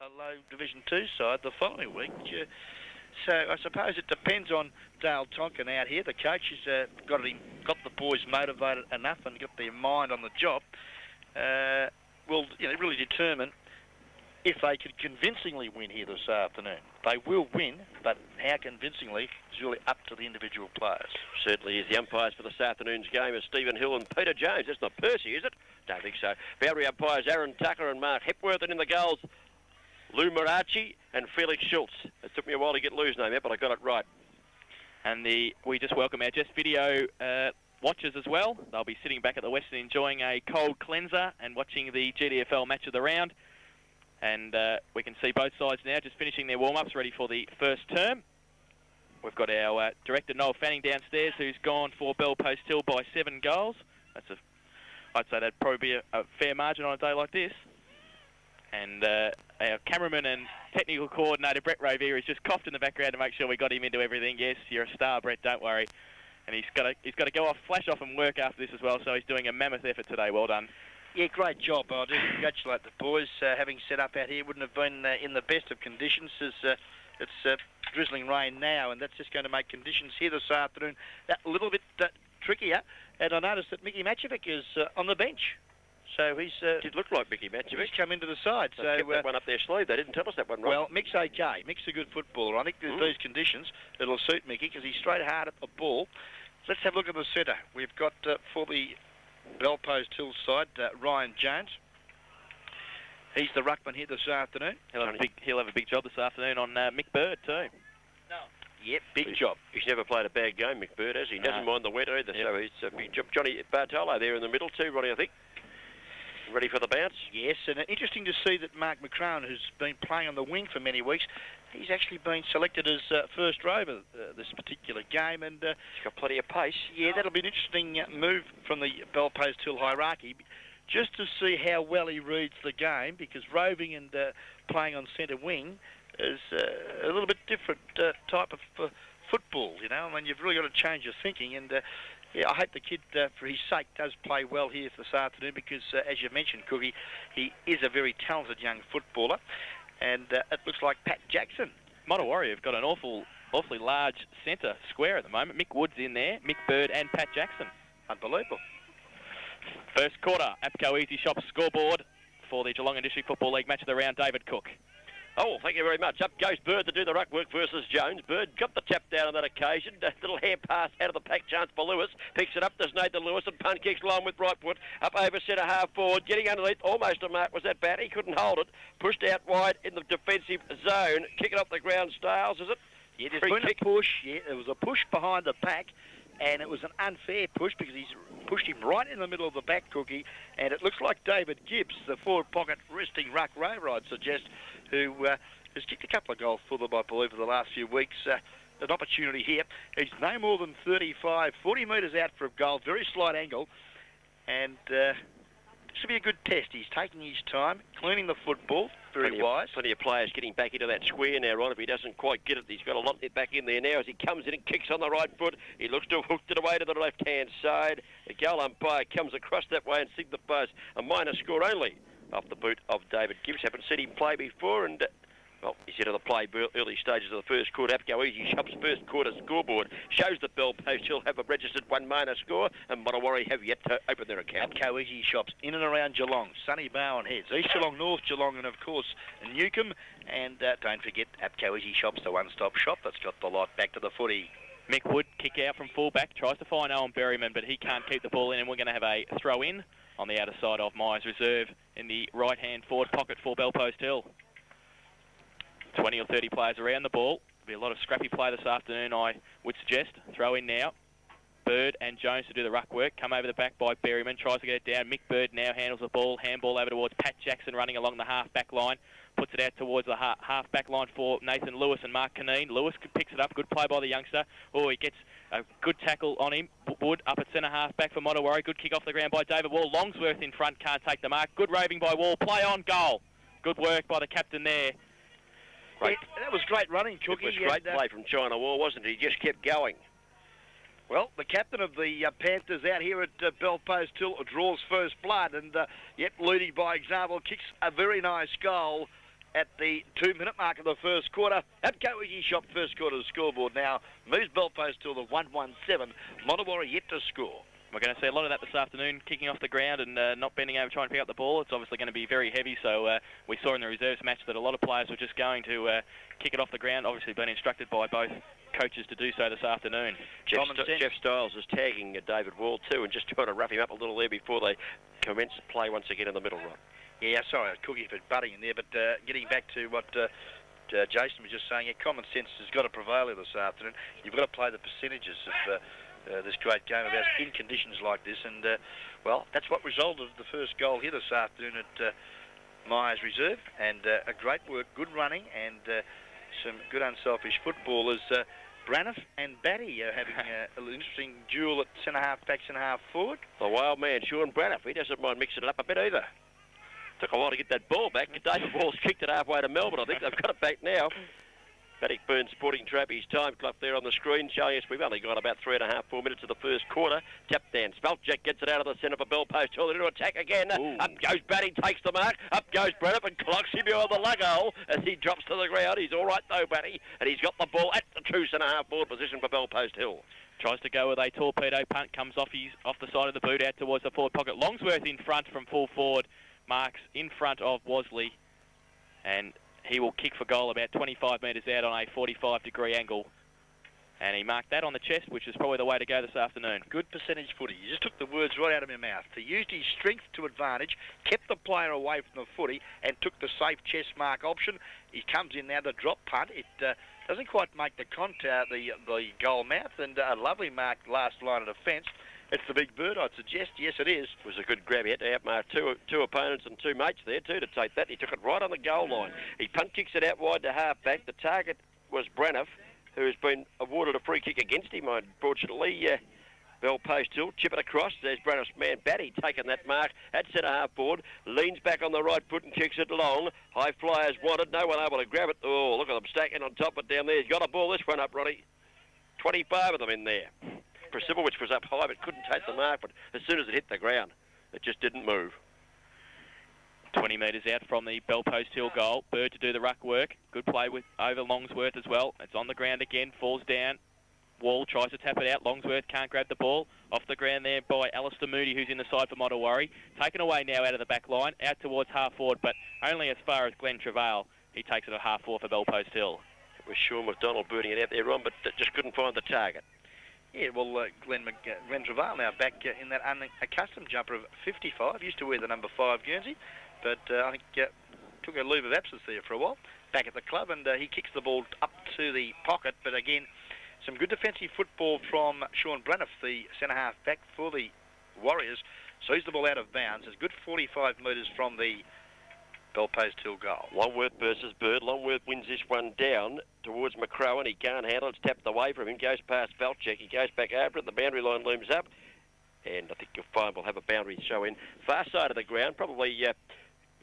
a low Division 2 side the following week. So I suppose it depends on Dale Tonkin out here. The coach has got the boys motivated enough and got their mind on the job. Will really determine if they can convincingly win here this afternoon. They will win, but how convincingly is really up to the individual players. Certainly is. The umpires for this afternoon's game are Stephen Hill and Peter Jones. That's not Percy, is it? Don't think so. Boundary umpires Aaron Tucker and Mark Hepworth, and in the goals, Lou Marachi and Felix Schultz. It took me a while to get Lou's name out, but I got it right. And we just welcome our Just Video watchers as well. They'll be sitting back at the Western enjoying a cold cleanser and watching the GDFL match of the round. And we can see both sides now just finishing their warm-ups, ready for the first term. We've got our director, Noel Fanning, downstairs, who's gone for Bell Post Hill by 7 goals. I'd say that'd probably be a fair margin on a day like this. And our cameraman and technical coordinator, Brett Rovere, has just coughed in the background to make sure we got him into everything. Yes, you're a star, Brett, don't worry. And he's got to go off, flash off and work after this as well, so he's doing a mammoth effort today. Well done. Yeah, great job. I do congratulate the boys. Having set up out here wouldn't have been in the best of conditions, as it's drizzling rain now, and that's just going to make conditions here this afternoon that little bit trickier. And I noticed that Mickey Matchovic is on the bench. So he's... Did look like Mickey Matchovic. He's come into the side. So kept that one up their sleeve. They didn't tell us that one, right? Well, Mick's okay. Mick's a good footballer. I think these conditions, it'll suit Mickey because he's straight hard at the ball. Let's have a look at the centre. We've got, for the Bell Post Hill side, Ryan Jones. He's the ruckman here this afternoon. He'll have a big job this afternoon on Mick Bird too. No. Yep, big job. He's never played a bad game, Mick Bird, has he? He doesn't mind the wet either, so it's a big job. Johnny Bartolo there in the middle too, Ronnie, I think. Ready for the bounce? Yes, and interesting to see that Mark McCrone, who's been playing on the wing for many weeks, he's actually been selected as first rover this particular game, and he's got plenty of pace. Yeah, that'll be an interesting move from the Bell Post Hill hierarchy, just to see how well he reads the game, because roving and playing on centre wing is a little bit different type of football, you know. I mean, you've really got to change your thinking, and yeah, I hope the kid, for his sake, does play well here this afternoon, because, as you mentioned, Cookie, he is a very talented young footballer, and it looks like Pat Jackson. Moderarre have got an awfully large centre square at the moment. Mick Wood's in there, Mick Bird and Pat Jackson. Unbelievable. First quarter, APCO Easy Shop scoreboard for the Geelong and District Football League match of the round, David Cook. Oh, thank you very much. Up goes Bird to do the ruck work versus Jones. Bird got the tap down on that occasion. A little hand pass out of the pack chance for Lewis. Picks it up. There's Nathan Lewis and punt kicks long with right foot. Up over centre half forward. Getting underneath. Almost a mark. Was that bad? He couldn't hold it. Pushed out wide in the defensive zone. Kicking off the ground. Styles, is it? Yeah, there's been a push. Yeah, there was a push behind the pack, and it was an unfair push because he's pushed him right in the middle of the back, Cookie, and it looks like David Gibbs, the forward pocket resting ruck rover, I'd suggest, who has kicked a couple of goals for them, I believe, in the last few weeks. An opportunity here. He's no more than 40 metres out for a goal, very slight angle, and this will be a good test. He's taking his time, cleaning the football, very wise. Plenty of players getting back into that square now, Ron. If he doesn't quite get it, he's got a lot back in there now as he comes in and kicks on the right foot. He looks to have hooked it away to the left-hand side. The goal umpire comes across that way and signifies a minor score only off the boot of David Gibbs. Haven't seen him play before, and well, he's into the play early stages of the first quarter. APCO Easy Shop's first quarter scoreboard shows that Bell Post Hill have a registered 1 minor score, and Moderarre have yet to open their account. APCO Easy Shops in and around Geelong, Sunny Bowen Heads, East Geelong, North Geelong, and of course Newcombe. And don't forget APCO Easy Shops, the one-stop shop that's got the lot back to the footy. Mick Wood kick out from fullback, tries to find Owen Berryman, but he can't keep the ball in, and we're going to have a throw in on the outer side of Myers Reserve in the right-hand forward pocket for Bell Post Hill. 20 or 30 players around the ball. There'll be a lot of scrappy play this afternoon, I would suggest. Throw in now. Bird and Jones to do the ruck work. Come over the back by Berryman. Tries to get it down. Mick Bird now handles the ball. Handball over towards Pat Jackson running along the half-back line. Puts it out towards the half-back line for Nathan Lewis and Mark Caneen. Lewis picks it up. Good play by the youngster. Oh, he gets a good tackle on him. Wood up at centre half-back for Moderarre. Good kick off the ground by David Wall. Longsworth in front. Can't take the mark. Good roving by Wall. Play on goal. Good work by the captain there. Yeah, that was great running, Cookie. It was great play from China Wall, wasn't it? He just kept going. Well, the captain of the Panthers out here at Bell Post Hill draws first blood, and yep, leading by example, kicks a very nice goal at the 2-minute mark of the first quarter. Abco Easy Shop first quarter of the scoreboard now. Moves Bellpost till the 1-1-7. Moderarre yet to score. We're going to see a lot of that this afternoon, kicking off the ground and not bending over trying to pick up the ball. It's obviously going to be very heavy, so we saw in the reserves match that a lot of players were just going to kick it off the ground, obviously been instructed by both coaches to do so this afternoon. Jeff Stiles is tagging David Wall too and just trying to rough him up a little there before they commence to play once again in the middle, Ron. Yeah, sorry, I was cooking for butting in there, but getting back to what Jason was just saying, common sense has got to prevail here this afternoon. You've got to play the percentages of this great game about in conditions like this, and well, that's what resulted in the first goal here this afternoon at Myers Reserve, and a great work, good running, and some good unselfish footballers. Braniff and Batty are having an interesting duel at centre-half back, centre-half forward. The wild man, Sean Braniff, he doesn't mind mixing it up a bit either. Took a while to get that ball back. David Wall's kicked it halfway to Melbourne. I think they've got it back now. Bannockburn Sporting Trophy's time clock there on the screen showing us we've only got about 3.5, 4 minutes of the first quarter. Tap down. Speltjack gets it out of the centre for Bellpost Hill. Into attack again. Ooh. Up goes Batty, takes the mark. Up goes Braniff and clocks him behind the lug hole as he drops to the ground. He's all right though, Batty, and he's got the ball at the true centre-half forward position for Bellpost Hill. Tries to go with a torpedo punt, comes off the side of the boot out towards the forward pocket. Longsworth in front from full forward. Marks in front of Wasley, and he will kick for goal about 25 metres out on a 45-degree angle. And he marked that on the chest, which is probably the way to go this afternoon. Good percentage footy. You just took the words right out of my mouth. He used his strength to advantage, kept the player away from the footy, and took the safe chest mark option. He comes in now, the drop punt. It doesn't quite make the the goal mouth, and a lovely mark last line of defence. It's the big bird, I'd suggest. Yes, it is. It was a good grab. He had to outmark two opponents and two mates there, too, to take that. He took it right on the goal line. He punt kicks it out wide to half-back. The target was Braniff, who has been awarded a free kick against him, unfortunately. Bellpost Hill, chip it across. There's Braniff's man, Batty, taking that mark at centre-half board. Leans back on the right foot and kicks it long. High flyers wanted. No one able to grab it. Oh, look at them stacking on top of it down there. He's got a ball this one up, Ronnie. 25 of them in there. Priscillowicz was up high but couldn't take the mark, but as soon as it hit the ground, it just didn't move. 20 metres out from the Bellpost Hill goal. Bird to do the ruck work. Good play with over Longsworth as well. It's on the ground again, falls down. Wall tries to tap it out. Longsworth can't grab the ball. Off the ground there by Alistair Moody, who's in the side for Moderarre. Taken away now out of the back line, out towards half forward, but only as far as Glenn Travail. He takes it at half forward for Bellpost Hill. It was Sean McDonald birding it out there, Ron, but just couldn't find the target. Yeah, well, Glenn Travail now back in that unaccustomed jumper of 55. Used to wear the number 5 Guernsey, but I think took a leave of absence there for a while. Back at the club, and he kicks the ball up to the pocket. But again, some good defensive football from Sean Braniff, the centre-half back for the Warriors. So he's the ball out of bounds. It's good 45 metres from the Bellpost Hill goal. Longworth versus Bird. Longworth wins this one down towards McCrowan. He can't handle it. It's tapped away from him. Goes past Felchek. He goes back over it. The boundary line looms up. And I think you'll find we'll have a boundary show in. Far side of the ground. Probably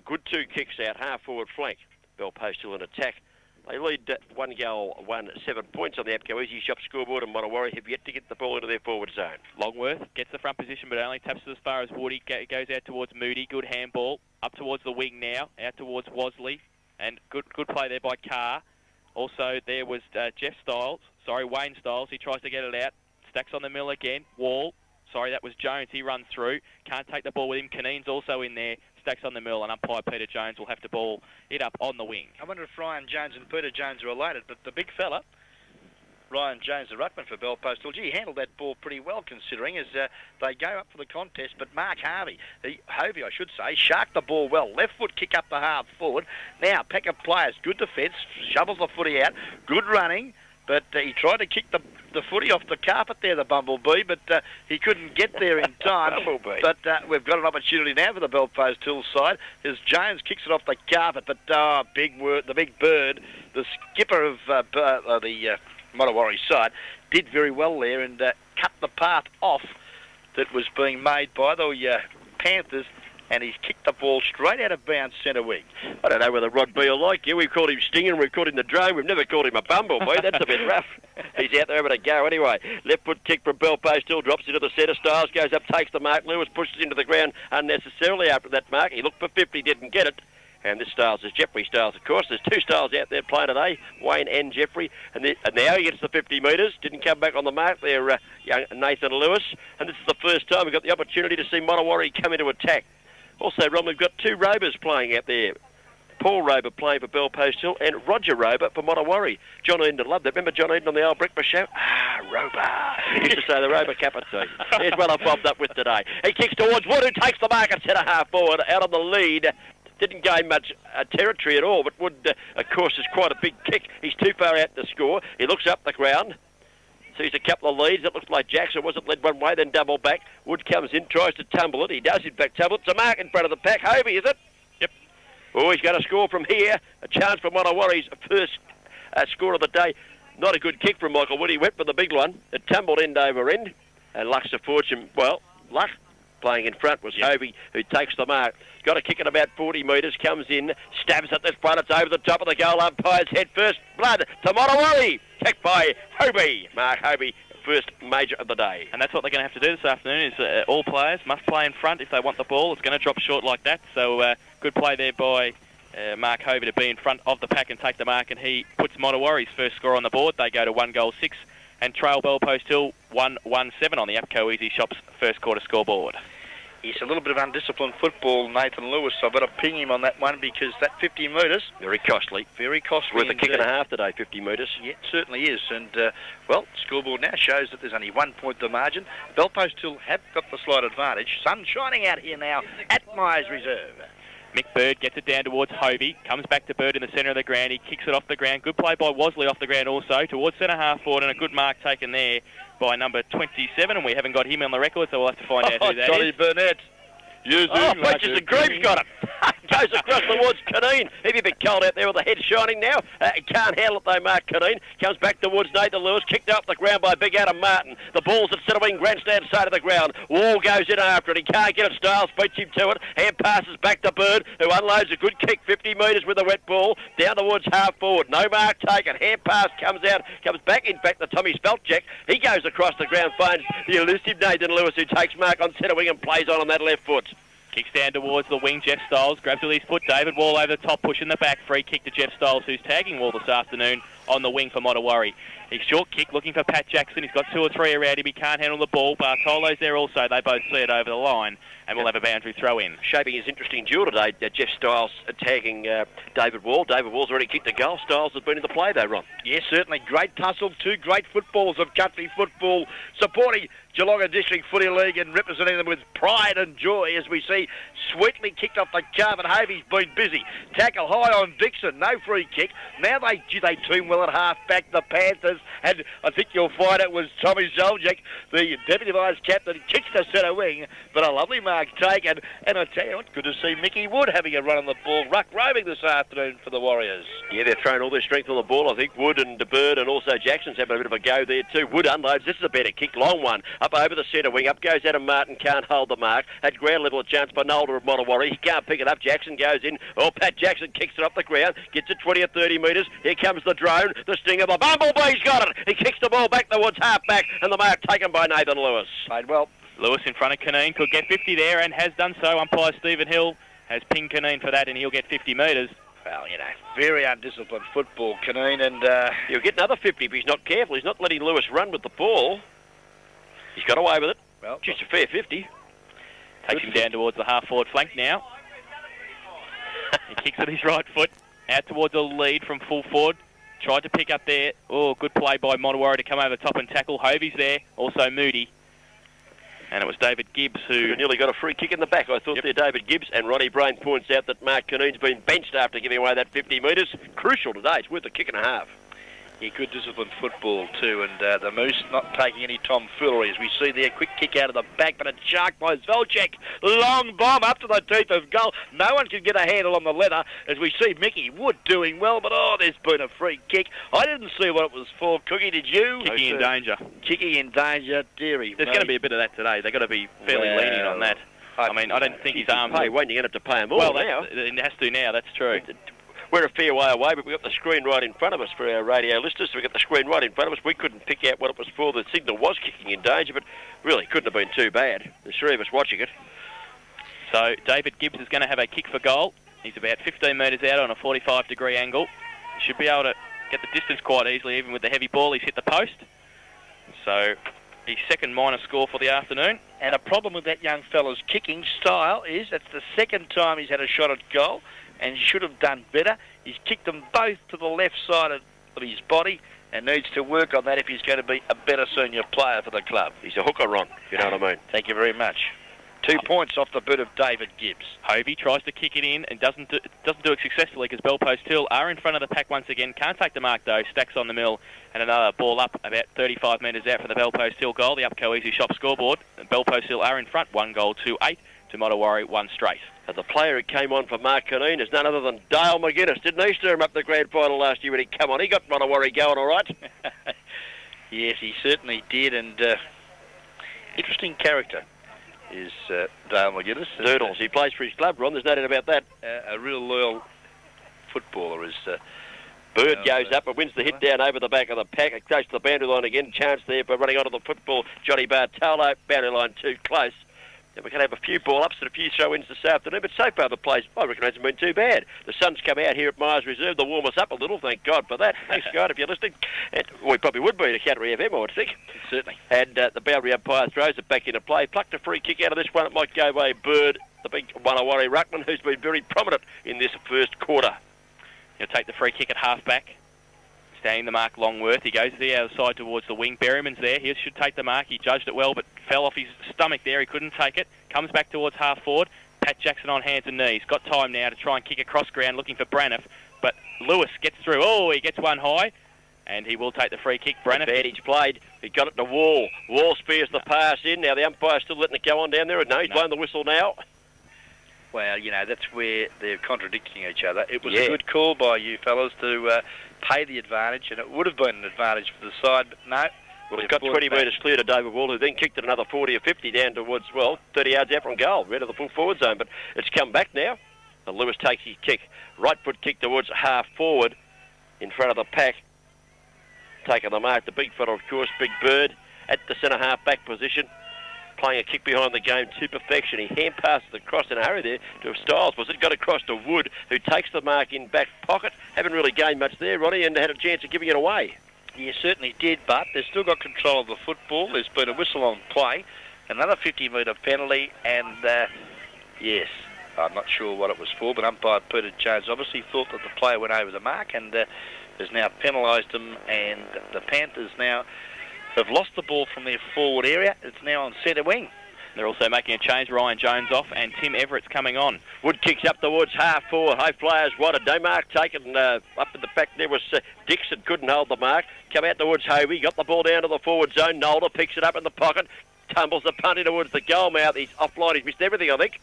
good 2 kicks out. Half forward flank. Bellpost Hill in attack. They lead 1 goal, 7 points on the APCO Easy Shop scoreboard, and Moderarre have yet to get the ball into their forward zone. Longworth gets the front position, but only taps it as far as Woody. Goes out towards Moody. Good handball. Up towards the wing now. Out towards Wasley. And good play there by Carr. Also, there was Wayne Stiles. He tries to get it out. Stacks on the mill again. Wall. Sorry, that was Jones. He runs through. Can't take the ball with him. Caneen's also in there. Stacks on the mill, and umpire Peter Jones will have to ball it up on the wing. I wonder if Ryan Jones and Peter Jones are related, but the big fella, Ryan Jones, the ruckman for Bellpost Hill, he handled that ball pretty well considering as they go up for the contest, but Mark Hovey, I should say, sharked the ball well. Left foot kick up the half forward. Now, pack of players, good defence, shovels the footy out, good running, but he tried to kick the footy off the carpet there, the Bumblebee, but he couldn't get there in time. Bumblebee. But we've got an opportunity now for the Bellpost Hill side as Jones kicks it off the carpet, but the big bird, the skipper of the Moderarre side, did very well there and cut the path off that was being made by the Panthers, and he's kicked the ball straight out of bounds centre wing. I don't know whether Rod B will like you. We've called him Stinger and we've called him the Drone. We've never called him a Bumblebee. That's a bit rough. He's out there having a go anyway. Left foot kick from Bellpost Hill, drops into the centre. Stiles goes up, takes the mark. Lewis pushes into the ground unnecessarily after that mark. He looked for 50, didn't get it. And this Styles is Jeffrey Styles, of course. There's 2 Styles out there playing today, Wayne and Jeffrey. And now he gets the 50 metres. Didn't come back on the mark there, young Nathan Lewis. And this is the first time we've got the opportunity to see Moderarre come into attack. Also, Ron, we've got 2 Robers playing out there. Paul Rober playing for Bellpost Hill and Roger Rober for Moderarre. John Eden loved that. Remember John Eden on the old breakfast show? Rober. He used to say the Rober cup of tea. Here's what I've bobbed up with today. He kicks towards Wood, who takes the mark at centre-half forward out on the lead. Didn't gain much territory at all, but Wood, of course, is quite a big kick. He's too far out to score. He looks up the ground. Sees a couple of leads. It looks like Jackson wasn't led one way, then double back. Wood comes in, tries to tumble it. He does, in fact, tumble it. It's a mark in front of the pack. Hovey, is it? Yep. Oh, he's going to score from here. A chance for Moderarre's first score of the day. Not a good kick from Michael Wood. He went for the big one. It tumbled end over end. And luck's a fortune. Well, luck playing in front was Hovey, who takes the mark. Got a kick at about 40 metres. Comes in, stabs at this front. It's over the top of the goal umpire's head first. Blood to Moderarre. Kicked by Hovey. Mark Hovey. First major of the day. And that's what they're going to have to do this afternoon is all players must play in front if they want the ball. It's going to drop short like that. So good play there by Mark Hovey to be in front of the pack and take the mark, and he puts Moderarre's first score on the board. They go to 1-6 and trail Bellpost Hill 1-7 on the APCO Easy Shops first quarter scoreboard. It's a little bit of undisciplined football, Nathan Lewis. So I've got to ping him on that one because that 50 metres... Very costly. Very costly. Worth a kick and a half today, 50 metres. Yeah, it certainly is. And, well, scoreboard now shows that there's only 1 point the margin. Bellpost Hill have got the slight advantage. Sun shining out here now at Myers Reserve. Mick Bird gets it down towards Hovey, comes back to Bird in the centre of the ground. He kicks it off the ground. Good play by Wasley off the ground also towards centre-half forward, and a good mark taken there by number 27, and we haven't got him on the record, so we'll have to find out who that Johnny is. Burnett. Peaches and Greaves got it. Goes across towards Caneen. He'd be a bit cold out there with the head shining now. Can't handle it though, Mark Caneen. Comes back towards Nathan Lewis. Kicked up the ground by Big Adam Martin. The ball's at centre wing grandstand side of the ground. Wall goes in after it. He can't get it. Styles beats him to it. Hand passes back to Bird, who unloads a good kick 50 metres with a wet ball. Down towards half forward. No mark taken. Hand pass comes out. Comes back, in fact, to Tommy Speltjack. He goes across the ground, finds the elusive Nathan Lewis, who takes mark on centre wing and plays on that left foot. Kicks down towards the wing, Jeff Styles grabs with his foot. David Wall over the top, pushing the back. Free kick to Jeff Styles, who's tagging Wall this afternoon on the wing for Moderarre. He's short kick, looking for Pat Jackson. He's got 2 or 3 around him. He can't handle the ball. Bartolo's there also. They both see it over the line, and we'll have a boundary throw in. Shaping his interesting duel today. Jeff Styles tagging David Wall. David Wall's already kicked a goal. Styles has been in the play though, Ron. Yes, certainly. Great tussle. 2 great footballers of country football supporting Geelong District Footy League and representing them with pride and joy as we see sweetly kicked off the carpet. Hovey's been busy. Tackle high on Dixon. No free kick. Now they team well at half back, the Panthers. And I think you'll find it was Tommy Zoljek, the Deputy Vice Captain, kicks the centre wing. But a lovely mark taken. And I tell you what, good to see Mickey Wood having a run on the ball. Ruck roving this afternoon for the Warriors. Yeah, they're throwing all their strength on the ball. I think Wood and DeBird and also Jackson's having a bit of a go there too. Wood unloads. This is a better kick. Long one. Up over the centre wing. Up goes Adam Martin. Can't hold the mark. At ground level a chance for Nolder of Moderarre. He can't pick it up. Jackson goes in. Oh, Pat Jackson kicks it up the ground. Gets it 20 or 30 metres. Here comes the drone. The stinger. The Bumblebee's got it. He kicks the ball back towards half back. And the mark taken by Nathan Lewis. Played well. Lewis in front of Caneen. Could get 50 there and has done so. Umpire Stephen Hill has pinged Caneen for that, and he'll get 50 metres. Well, you know, very undisciplined football, Caneen, and... He'll get another 50 but he's not careful. He's not letting Lewis run with the ball. He's got away with it. Well, just a fair 50. Takes him down towards the half-forward flank now. He kicks with his right foot out towards a lead from full forward. Tried to pick up there. Oh, good play by Moderarre to come over the top and tackle. Hovey's there. Also Moody. And it was David Gibbs who... nearly got a free kick in the back, I thought there, David Gibbs. And Ronnie Brain points out that Mark Caneen's been benched after giving away that 50 metres. Crucial today. It's worth a kick and a half. Yeah, good disciplined football too, and the Moose not taking any tomfoolery as we see there. Quick kick out of the back, but a shark by Zveljek. Long bomb up to the teeth of goal. No one can get a handle on the leather as we see Mickey Wood doing well, but there's been a free kick. I didn't see what it was for. Cookie, did you? Kicking in danger. Kicking in danger, dearie. There's going to be a bit of that today. They've got to be fairly lenient on that. I mean, I don't think his arms... When you're going to have to pay him more now. It has to now, that's true. We're a fair way away, but we've got the screen right in front of us for our radio listeners. So we've got the screen right in front of us. We couldn't pick out what it was for. The signal was kicking in danger, but really couldn't have been too bad. There's 3 of us watching it. So David Gibbs is going to have a kick for goal. He's about 15 metres out on a 45-degree angle. He should be able to get the distance quite easily, even with the heavy ball. He's hit the post. So his second minor score for the afternoon. And a problem with that young fella's kicking style is that's the second time he's had a shot at goal, and he should have done better. He's kicked them both to the left side of his body and needs to work on that if he's going to be a better senior player for the club. He's a hooker, Ron, if you know what I mean. Thank you very much. 2 points off the boot of David Gibbs. Hovey tries to kick it in and doesn't do it successfully because Bellpost Hill are in front of the pack once again. Can't take the mark though. Stacks on the mill and another ball up about 35 metres out for the Bellpost Hill goal. The Upco Easy Shop scoreboard. Bellpost Hill are in front. 1 goal to 8 to Moderarre, 1 straight. And the player who came on for Mark Caneen is none other than Dale McGuinness. Didn't he stir him up the grand final last year when he came on? He got Moderarre going all right. Yes, he certainly did, and interesting character is Dale McGuinness. Doodles. He plays for his club, Ron. There's no doubt about that. A real loyal footballer is... Bird goes up and wins the hit down over the back of the pack. It goes to the boundary line again. Chance there for running onto the football. Johnny Bartolo, boundary line too close. And we can have a few ball-ups and a few throw-ins this afternoon, but so far the plays, I reckon, hasn't been too bad. The sun's come out here at Myers Reserve to warm us up a little, thank God for that. Thanks, God, if you're listening. And we probably would be to Canterbury FM, I would think. Certainly. And the boundary umpire throws it back into play. Plucked a free kick out of this one. It might go away Bird, the big Moderarre ruckman, who's been very prominent in this first quarter. He'll take the free kick at half-back. Staying the mark, Longworth. He goes to the other side towards the wing. Berryman's there. He should take the mark. He judged it well, but fell off his stomach there. He couldn't take it. Comes back towards half-forward. Pat Jackson on hands and knees. Got time now to try and kick across ground looking for Braniff, but Lewis gets through. Oh, he gets one high, and he will take the free kick. Braniff. Advantage played. He got it to Wall. Wall spears the pass in. Now the umpire's still letting it go on down there. No, he's blown the whistle now. Well, you know, that's where they're contradicting each other. It was a good call by you fellas to pay the advantage, and it would have been an advantage for the side, but no. Well, he's got 20 metres clear to David Wall, who then kicked it another 40 or 50 down towards, 30 yards out from goal, right of the full forward zone. But it's come back now. And Lewis takes his kick. Right foot kick towards half forward in front of the pack. Taking the mark, the big fella, of course, Big Bird, at the centre half back position. Playing a kick behind the game to perfection. He hand passes across in a hurry there to Styles. Was it got across to Wood, who takes the mark in back pocket. Haven't really gained much there, Ronnie, and had a chance of giving it away. Yeah, certainly did, but they've still got control of the football. There's been a whistle on play, another 50-metre penalty, and yes, I'm not sure what it was for, but umpire Peter Jones obviously thought that the player went over the mark and has now penalised them, and the Panthers now have lost the ball from their forward area. It's now on centre wing. They're also making a change. Ryan Jones off and Tim Everett's coming on. Wood kicks up towards half forward. High flyers wanted. No mark taken. Up at the back there was Dixon. Couldn't hold the mark. Come out towards Hovey. Got the ball down to the forward zone. Nolder picks it up in the pocket. Tumbles the punt in towards the goal mouth. He's offline. He's missed everything, I think.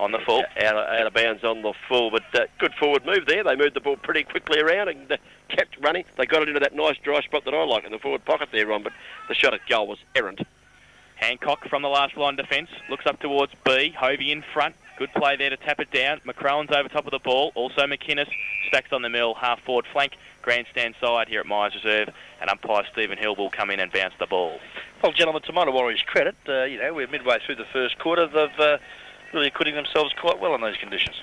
On the full. Out of bounds on the full. But good forward move there. They moved the ball pretty quickly around and kept running. They got it into that nice dry spot that I like in the forward pocket there, Ron. But the shot at goal was errant. Hancock from the last line defence. Looks up towards B. Hovey in front. Good play there to tap it down. McCrellan's over top of the ball. Also McInnes. Stacks on the mill. Half forward flank. Grandstand side here at Myers Reserve. And umpire Stephen Hill will come in and bounce the ball. Well, gentlemen, to Moderarre's credit, we're midway through the first quarter. They've really acquitting themselves quite well in those conditions.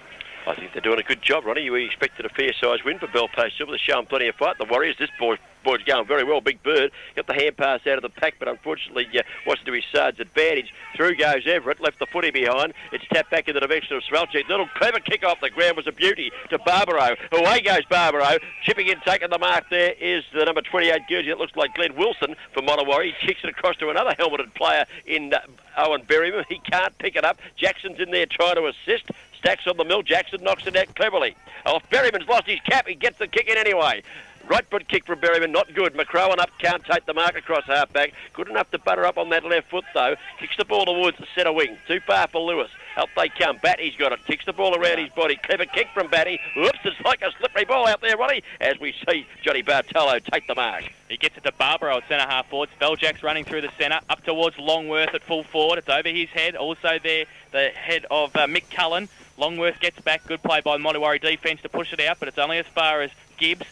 I think they're doing a good job, Ronnie. We expected a fair-sized win for Bellpost Silver. They're showing plenty of fight. The Warriors, this boy's going very well. Big Bird got the hand pass out of the pack, but unfortunately wasn't to his side's advantage. Through goes Everett, left the footy behind. It's tapped back in the direction of Svelchik. Little clever kick off the ground was a beauty to Barbaro. Away goes Barbaro. Chipping in, taking the mark there is the number 28 Guernsey. It looks like Glenn Wilson for Moderarre. He kicks it across to another helmeted player in Owen Berryman. He can't pick it up. Jackson's in there trying to assist. Stacks on the mill. Jackson knocks it out cleverly. Oh, Berryman's lost his cap. He gets the kick in anyway. Right foot kick from Berryman, not good. McCrowan up, can't take the mark across half-back. Good enough to butter up on that left foot, though. Kicks the ball towards the centre wing. Too far for Lewis. Up they come. Batty's got it. Kicks the ball around his body. Clever kick from Batty. Whoops, it's like a slippery ball out there, Ronnie, as we see Johnny Bartolo take the mark. He gets it to Barbaro at centre half forward. Spelljack's running through the centre. Up towards Longworth at full forward. It's over his head. Also there, the head of Mick Cullen. Longworth gets back. Good play by Moderarre defence to push it out, but it's only as far as Gibbs.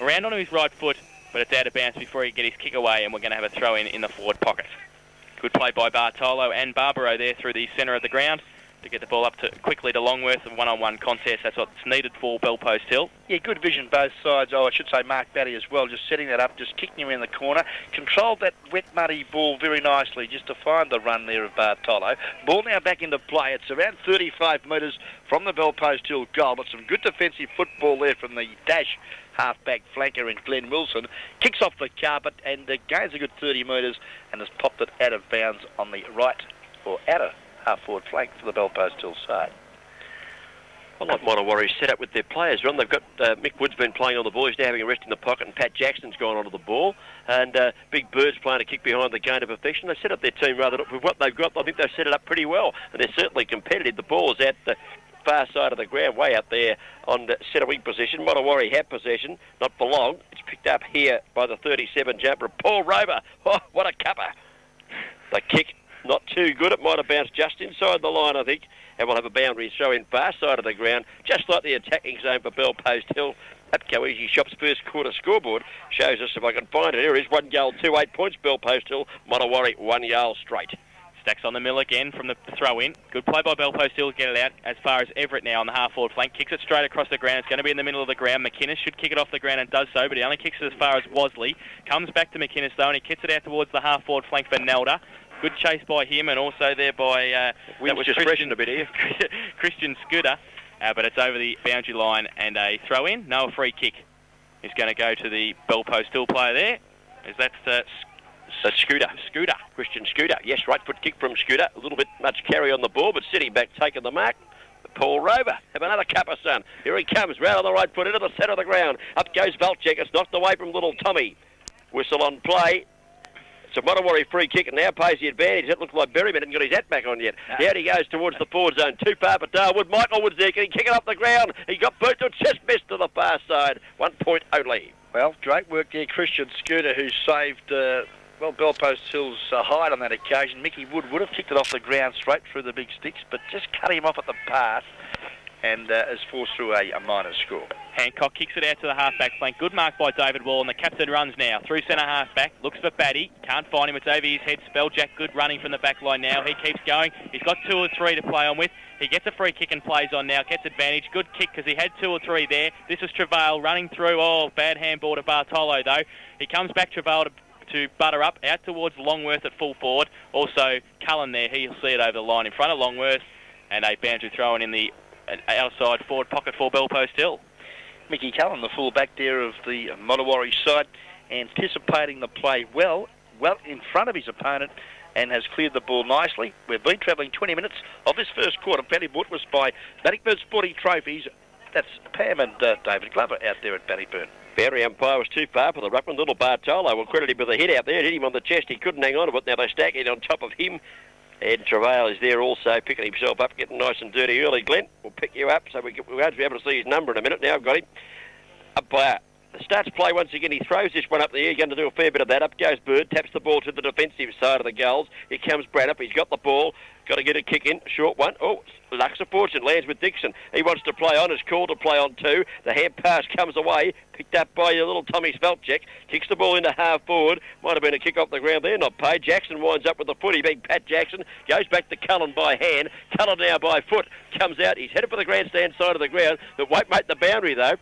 Around onto his right foot, but it's out of bounds before he get his kick away, and we're going to have a throw in the forward pocket. Good play by Bartolo and Barbaro there through the centre of the ground to get the ball up quickly to Longworth. A one-on-one contest. That's what's needed for Bellpost Hill. Yeah, good vision both sides. Oh, I should say Mark Batty as well, just setting that up, just kicking him in the corner. Controlled that wet, muddy ball very nicely just to find the run there of Bartolo. Ball now back into play. It's around 35 metres from the Bellpost Hill goal, but some good defensive football there from the dash half-back flanker in Glenn Wilson. Kicks off the carpet and gains a good 30 metres and has popped it out of bounds on the right or outer half-forward flank for the Bellpost Hill side. I like Moderarre set up with their players, Ron. They've got Mick Wood's been playing on the ball. He's now having a rest in the pocket, and Pat Jackson's gone onto the ball. And Big Bird's playing a kick behind the gain of affection. They set up their team rather with what they've got. I think they've set it up pretty well, and they're certainly competitive. The ball is at the far side of the ground, way out there on the centre wing position. Moderarre have possession, not for long. It's picked up here by the 37 jumper, Paul Rover. Oh, what a cuppa! The kick not too good. It might have bounced just inside the line, I think. And we'll have a boundary throw in far side of the ground, just like the attacking zone for Bellpost Hill. Apco Easy Shop's first quarter scoreboard shows us, if I can find it, here is 1 goal, 2-8 points, Bellpost Hill. Moderarre 1 goal straight. Stacks on the mill again from the throw-in. Good play by Bellpost Hill to get it out as far as Everett now on the half-forward flank. Kicks it straight across the ground. It's going to be in the middle of the ground. McInnes should kick it off the ground and does so, but he only kicks it as far as Wasley. Comes back to McInnes, though, and he kicks it out towards the half-forward flank for Nelda. Good chase by him, and also there by that was just freshened a bit here. Christian Scooter, but it's over the boundary line and a throw-in. No, a free kick is going to go to the Bellpost Hill player there. That's Scooter. Christian Scooter. Yes, right foot kick from Scooter. A little bit much carry on the ball, but sitting back, taking the mark. Paul Rover. Have another cuppa, son. Here he comes, round on the right foot into the centre of the ground. Up goes Valchek. It's knocked away from little Tommy. Whistle on play. It's a Moderarre free kick and now pays the advantage. That looks like Berryman hasn't got his hat back on yet. Now he goes towards the forward zone. Too far for Darwood. Michael Wood's there. Can he kick it off the ground? He got boot to just missed to the far side. 1 point only. Well, great work there, Christian Scooter, who saved... Bellpost Hill's hide on that occasion. Mickey Wood would have kicked it off the ground straight through the big sticks, but just cut him off at the pass and has forced through a minor score. Hancock kicks it out to the half-back flank. Good mark by David Wall, and the captain runs now. Through centre half-back, looks for Batty. Can't find him. It's over his head. Spelljack good running from the back line now. He keeps going. He's got 2 or 3 to play on with. He gets a free kick and plays on now. Gets advantage. Good kick because he had 2 or 3 there. This is Travail running through. Oh, bad handball to Bartolo, though. He comes back, Travail, to butter up out towards Longworth at full forward. Also Cullen there, he'll see it over the line in front of Longworth, and a boundary throw in the outside forward pocket for Bellpost Hill. Mickey Cullen, the full-back there of the Moderarre side, anticipating the play well in front of his opponent and has cleared the ball nicely. We've been travelling 20 minutes of this first quarter. Bannockburn was by Bannockburn Sporting Trophies. That's Pam and David Glover out there at Bannockburn. Boundary umpire was too far for the ruckman. Little Bartolo will credit him with a hit out there. It hit him on the chest. He couldn't hang on to it. Now they stack it on top of him. Ed Travail is there also, picking himself up, getting nice and dirty early. Glenn will pick you up, so we won't be able to see his number in a minute. Now I've got him. Umpire starts play once again. He throws this one up the air. He's going to do a fair bit of that. Up goes Bird, taps the ball to the defensive side of the goals. Here comes Brannup. He's got the ball. Got to get a kick in. Short one. Oh, Lux of Fortune lands with Dixon. He wants to play on. Is called to play on 2. The hand pass comes away. Picked up by your little Tommy Spelcheck. Kicks the ball into half forward. Might have been a kick off the ground there. Not paid. Jackson winds up with the footy. Big Pat Jackson goes back to Cullen by hand. Cullen now by foot. Comes out. He's headed for the grandstand side of the ground. But won't make the boundary though.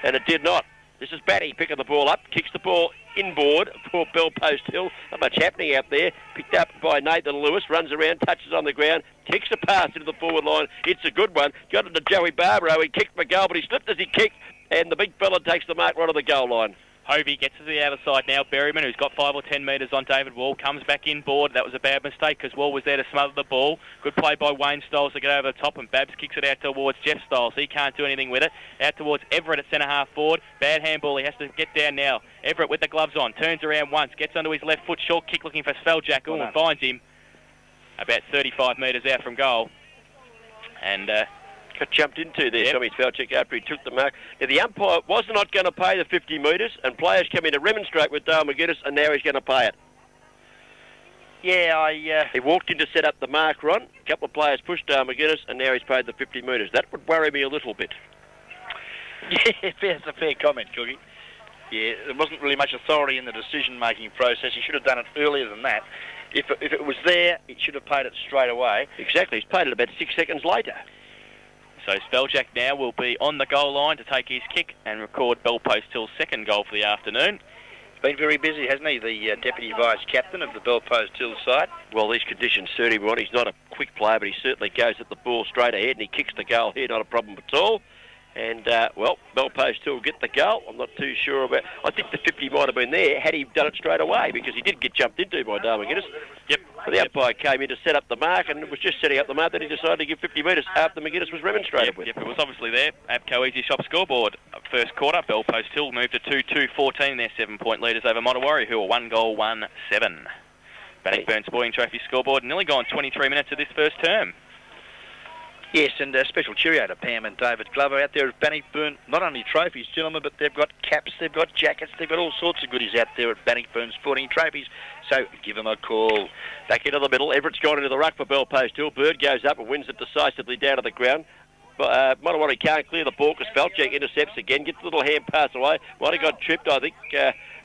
And it did not. This is Batty picking the ball up. Kicks the ball inboard for Bellpost Hill. Not much happening out there. Picked up by Nathan Lewis. Runs around, touches on the ground. Kicks a pass into the forward line. It's a good one. Got it to Joey Barbaro. He kicked for goal, but he slipped as he kicked. And the big fella takes the mark right on the goal line. Hovey gets to the outer side now. Berryman, who's got 5 or 10 metres on David Wall, comes back inboard. That was a bad mistake because Wall was there to smother the ball. Good play by Wayne Stiles to get over the top, and Babs kicks it out towards Jeff Stiles. He can't do anything with it. Out towards Everett at centre half forward. Bad handball. He has to get down now. Everett with the gloves on. Turns around once. Gets onto his left foot. Short kick looking for Spelljack. Oh, and finds him about 35 metres out from goal. And... got jumped into there, Tommy Spelcheck, after he took the mark. Now, the umpire was not going to pay the 50 metres, and players come in to remonstrate with Dale McGuinness, and now he's going to pay it. Yeah, He walked in to set up the mark, Ron. A couple of players pushed Dale McGuinness, and now he's paid the 50 metres. That would worry me a little bit. Yeah, that's a fair comment, Cookie. Yeah, there wasn't really much authority in the decision-making process. He should have done it earlier than that. if it was there, it should have paid it straight away. Exactly. He's paid it about 6 seconds later. So Spelljak now will be on the goal line to take his kick and record Bellpost Hill's second goal for the afternoon. Been very busy, hasn't he, the Deputy Vice-Captain of the Bellpost Hill side? Well, these conditions suit him, Ron. He's not a quick player, but he certainly goes at the ball straight ahead and he kicks the goal here, not a problem at all. And, well, Bellpost Hill get the goal. I'm not too sure about... I think the 50 might have been there had he done it straight away, because he did get jumped into by Dale McGuinness. Yep. But the umpire came in to set up the mark, and it was just setting up the mark that he decided to give 50 metres after McGuinness was remonstrated with. Yep, it was obviously there. APCO Easy Shop scoreboard. First quarter, Bellpost Hill moved to 2-2-14. They're 7-point leaders over Moderarre, who are 1 goal, 1-7. Bannockburn Sporting Trophy scoreboard. Nearly gone 23 minutes of this first term. Yes, and a special cheerio to Pam and David Glover out there at Bannockburn. Not only trophies, gentlemen, but they've got caps, they've got jackets, they've got all sorts of goodies out there at Bannockburn Sporting Trophies. So give them a call. Back into the middle. Everett's gone into the ruck for Bellpost Hill. Bird goes up and wins it decisively down to the ground. Moderarre can't clear the ball because Spelljak intercepts again, gets a little hand pass away. Might have got tripped, I think.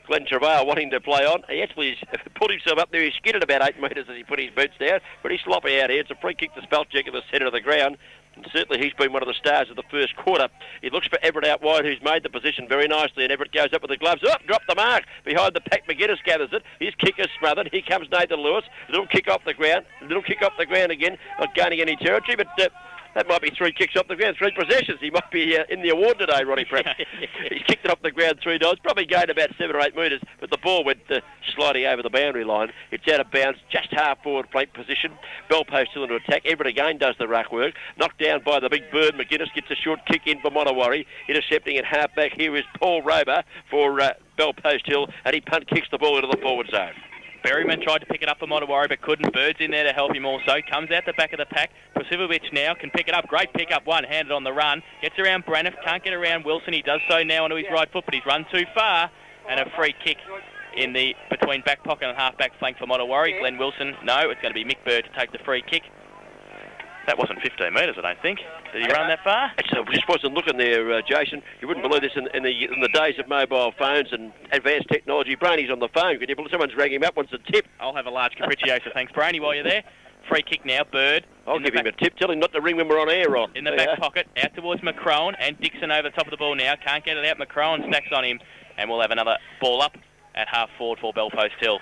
Glenn Travail wanting to play on. He actually pulled himself up there. He skidded about 8 metres as he put his boots down. Pretty sloppy out here. It's a free kick to Spelljak in the centre of the ground. And certainly he's been one of the stars of the first quarter. He looks for Everett out wide, who's made the position very nicely, and Everett goes up with the gloves. Oh, dropped the mark. Behind the pack, McGuinness gathers it. His kick is smothered. Here comes Nathan Lewis. Little kick off the ground. Little kick off the ground again. Not gaining any territory, but... that might be 3 kicks off the ground, 3 possessions. He might be in the award today, Ronnie Pratt. He's kicked it off the ground 3 times, probably gained about 7 or 8 metres, but the ball went sliding over the boundary line. It's out of bounds, just half forward flank position. Bellpost still into attack. Everett again does the ruck work. Knocked down by the big bird. McGuinness gets a short kick in for Moderarre. Intercepting at half back. Here is Paul Rober for Bellpost Hill, and he punt kicks the ball into the forward zone. Berryman tried to pick it up for Moderarre but couldn't. Bird's in there to help him also. Comes out the back of the pack. Prasivovic now can pick it up. Great pick up, one-handed on the run. Gets around Braniff. Can't get around Wilson. He does so now onto his right foot, but he's run too far. And a free kick in the between back pocket and half-back flank for Moderarre. Glenn Wilson, no. It's going to be Mick Bird to take the free kick. That wasn't 15 metres, I don't think. Did he run that far? Actually, I just wasn't looking there, Jason. You wouldn't believe this in the days of mobile phones and advanced technology. Brainy's on the phone. Could you believe someone's rang him up, wants a tip? I'll have a large capriccioso. Thanks, Brainy, while you're there. Free kick now, Bird. I'll give him a tip. Tell him not to ring when we're on air, Ron. In the back pocket, out towards McCrone, and Dixon over the top of the ball now. Can't get it out. McCrone stacks on him, and we'll have another ball up at half forward for Bellpost Hill.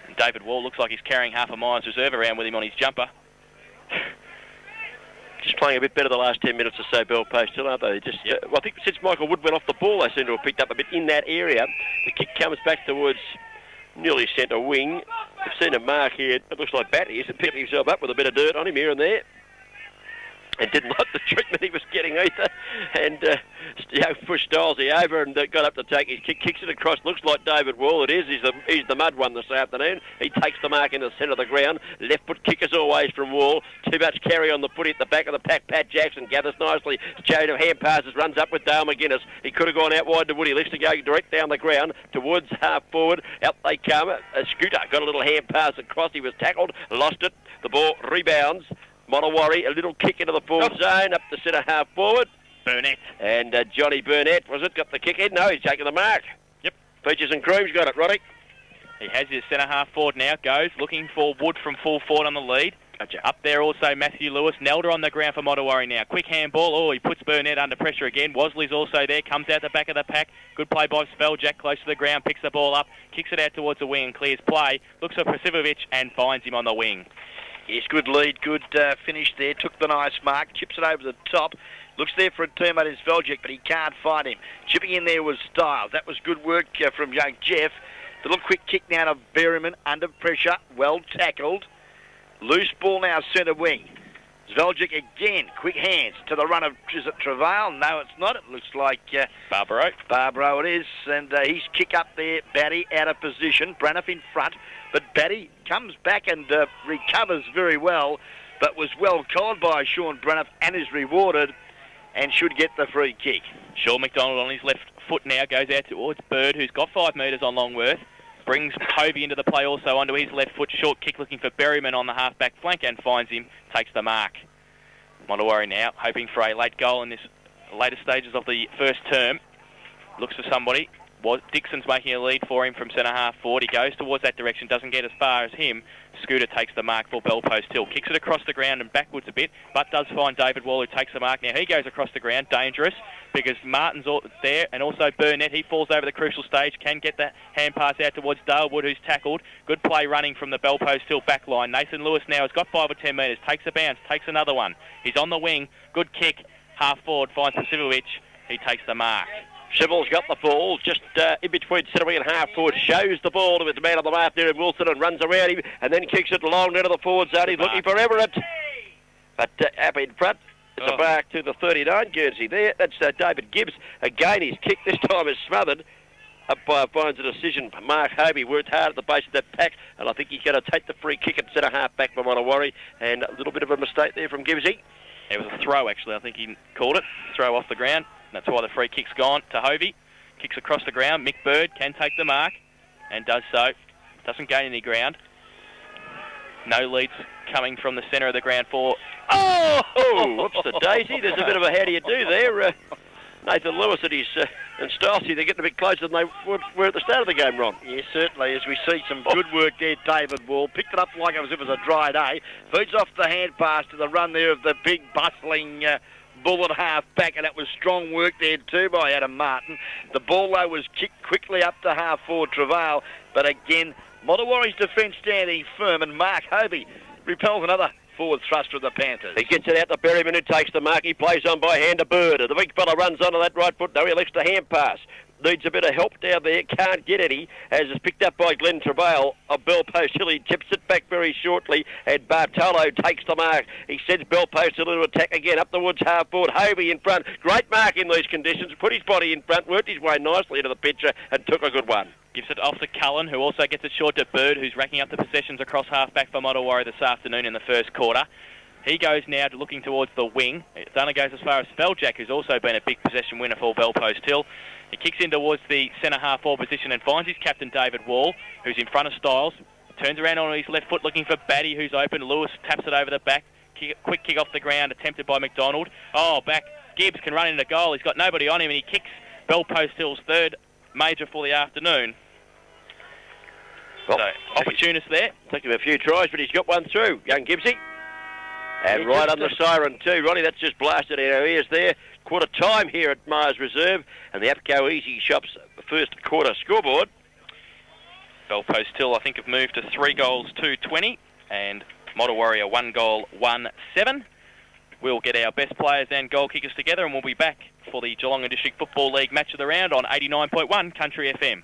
And David Wall looks like he's carrying half a mile's reserve around with him on his jumper. Just playing a bit better the last 10 minutes or so, Bellpost Hill, aren't they? Just, well, I think since Michael Wood went off the ball, they seem to have picked up a bit in that area. The kick comes back towards nearly centre wing. We've seen a mark here. It looks like Batty is picking himself up with a bit of dirt on him here and there. And didn't like the treatment he was getting either. And pushed Stolesy over and got up to take his kick. Kicks it across. Looks like David Wall. It is. He's the mud one this afternoon. He takes the mark in the centre of the ground. Left foot kick as always from Wall. Too much carry on the footy at the back of the pack. Pat Jackson gathers nicely. Chain of hand passes. Runs up with Dale McGuinness. He could have gone out wide to Woody. Lets to go direct down the ground towards half forward. Out they come. A Scooter got a little hand pass across. He was tackled. Lost it. The ball rebounds. Moderarre, a little kick into the forward zone, up the centre half forward. Burnett. And Johnny Burnett, was it? Got the kick in? No, he's taking the mark. Yep. Peaches and Cream's got it, Roddy. He has his centre half forward now. Goes looking for Wood from full forward on the lead. Gotcha. Up there also Matthew Lewis. Nelder on the ground for Moderarre now. Quick handball. Oh, he puts Burnett under pressure again. Wosley's also there. Comes out the back of the pack. Good play by Spelljak. Close to the ground. Picks the ball up. Kicks it out towards the wing and clears play. Looks for Prasivovic and finds him on the wing. Yes, good lead, good finish there. Took the nice mark, chips it over the top. Looks there for a teammate in Spelljak, but he can't find him. Chipping in there was Styles. That was good work from young Jeff. The little quick kick now to Berryman, under pressure, well tackled. Loose ball now, centre wing. Spelljak again, quick hands to the run of, is it Travail? No, it's not. It looks like... Barbaro. Barbaro it is, and he's kick up there. Batty out of position. Braniff in front. But Batty comes back and recovers very well, but was well collared by Sean Braniff and is rewarded and should get the free kick. Sean McDonald on his left foot now goes out towards Bird, who's got 5 metres on Longworth. Brings Hovey into the play also onto his left foot. Short kick looking for Berryman on the half-back flank and finds him, takes the mark. Moderarre now hoping for a late goal in this later stages of the first term. Looks for somebody. Dixon's making a lead for him from centre half forward. He goes towards that direction, doesn't get as far as him. Scooter takes the mark for Bellpost Hill. Kicks it across the ground and backwards a bit, but does find David Wall, who takes the mark. Now he goes across the ground, dangerous, because Martin's there, and also Burnett. He falls over the crucial stage, can get the hand pass out towards Dalewood, who's tackled. Good play running from the Bellpost Hill back line. Nathan Lewis now has got 5 or 10 metres, takes a bounce, takes another one. He's on the wing, good kick, half forward, finds Pacific. He takes the mark. Sybil's got the ball just in between centre wing and half forward, shows the ball to his man on the mark there in Wilson and runs around him and then kicks it long into the forward zone. He's looking for Everett, but up in front. It's a mark to the 39 Guernsey there. That's David Gibbs. Again, his kick this time is smothered. Umpire finds a decision. Mark Hobie worked hard at the base of that pack, and I think he's going to take the free kick at centre half back for Moderarre, and a little bit of a mistake there from Gibbsy. It was a throw, actually. I think he called it. Throw off the ground. That's why the free kick's gone to Hovey. Kicks across the ground. Mick Bird can take the mark and does so. Doesn't gain any ground. No leads coming from the centre of the ground for... Oh! Whoops the daisy. There's a bit of a how do you do there. Nathan Lewis and Stolsey, they're getting a bit closer than they were at the start of the game, Ron. Yes, certainly, as we see some good work there. David Wall picked it up like as if it was a dry day. Feeds off the hand pass to the run there of the big bustling Bullet half back, and it was strong work there too by Adam Martin. The ball, though, was kicked quickly up to half forward Travail, but again, Moderarre's defence standing firm, and Mark Hovey repels another forward thrust of the Panthers. He gets it out to Berryman, who takes the mark. He plays on by hand to Bird. The big fella runs onto that right foot. No, he elects the hand pass. Needs a bit of help down there. Can't get any. As is picked up by Glenn Travail of Bellpost Hill. He tips it back very shortly, and Bartolo takes the mark. He sends Bellpost Hill into attack again up the woods half forward. Hovey in front. Great mark in these conditions. Put his body in front. Worked his way nicely into the picture and took a good one. Gives it off to Cullen, who also gets it short to Bird, who's racking up the possessions across half-back for Moderarre this afternoon in the first quarter. He goes now to looking towards the wing. It only goes as far as Spelljack, who's also been a big possession winner for Bellpost Hill. He kicks in towards the centre half-forward position and finds his captain, David Wall, who's in front of Styles. Turns around on his left foot looking for Batty, who's open. Lewis taps it over the back. Quick kick off the ground, attempted by McDonald. Oh, back. Gibbs can run into goal. He's got nobody on him, and he kicks Bellpost Hill's third major for the afternoon. Well, so, opportunist there. Took him a few tries, but he's got one through, young Gibbsy. And right on the siren too, Ronnie. That's just blasted in our ears there. Quarter time here at Mars Reserve, and the APCO Easy Shops first quarter scoreboard. Bellpost Hill, I think, have moved to 3 goals, 2-20, and Moderarre 1 goal, 1-7. We'll get our best players and goal kickers together, and we'll be back for the Geelong and District Football League match of the round on 89.1 Country FM.